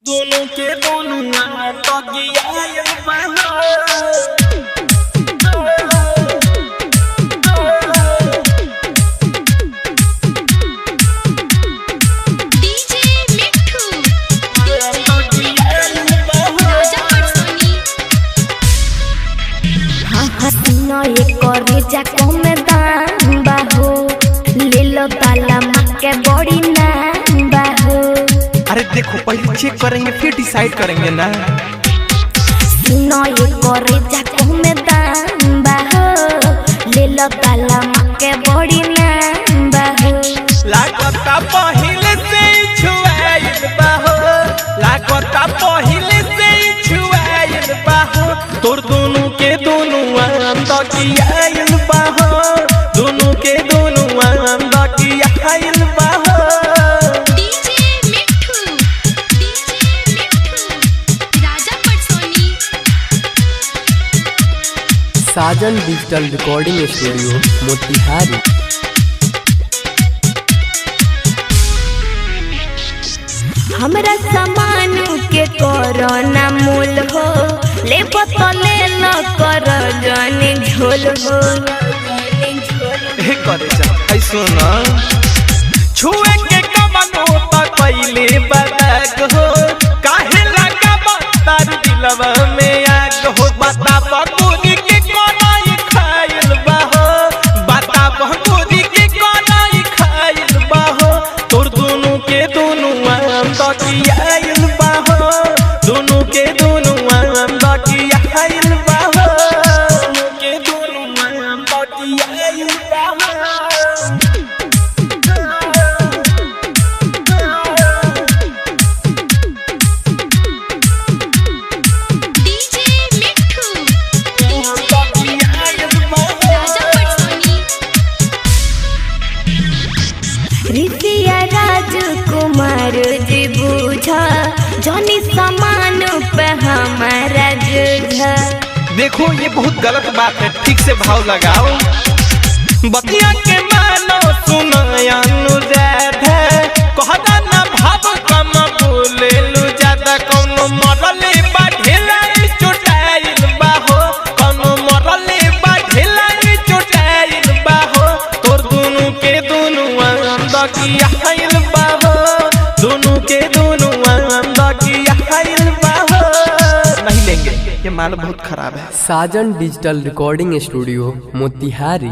दोनों के दोनों तो गया बड़ी नाम बाहो। अरे देखो पहले चेक करेंगे फिर डिसाइड करेंगे ना। सुनो ये करे जाको में दाम बाहो, ले लो ताला मक्के बड़ी नाम बाहो। लागता पहले से छुआइल बाहो, लागता पहले से छुआइल बाहो। तोर दोनों के दोनों अंदर की आइल बाहो, दोनों के दोनों अंदर की आइल बाहो। साजन डिजिटल रिकॉर्डिंग स्टूडियो मोतिहारी। हमरा सामान के कोरोना मूल हो, ले बोतले न कर जाने झोल हो। हे करे जा ऐ सुना छुए के कमनो त पहले बदक हो, काहे लगा तार दिलवा में आग हो। बता बकुरी के कोनाई खाइल बाहो, बता बकुरी के कोनाई खाइल बाहो। तोर दोनों के दोनों अंदर की आइल बाहो, दोनों के दोनों अंदर की आइल बाहो, दोनों के दोनों अंदर की आइल बाहो। ऋषिया राजकुमार जी बूझा, जनी सामान पे हमारा जुझा। देखो ये बहुत गलत बात है, ठीक से भाव लगाओ। बतिया के मानो सुनो अनुजाद है, कहदा ना भाव कम बोले लू ज्यादा। कौनो मरले बाढ़ेला चोटाइल बाहो, कौनो मरले बाढ़ेला चोटाइल बाहो। तोर दोनों के दोनों अंदर की आइल बाहो, दोनों के दोनों अंदर की आइल बाहो। नहीं लेंगे, ये माल बहुत खराब है। साजन डिजिटल रिकॉर्डिंग स्टूडियो मोतिहारी।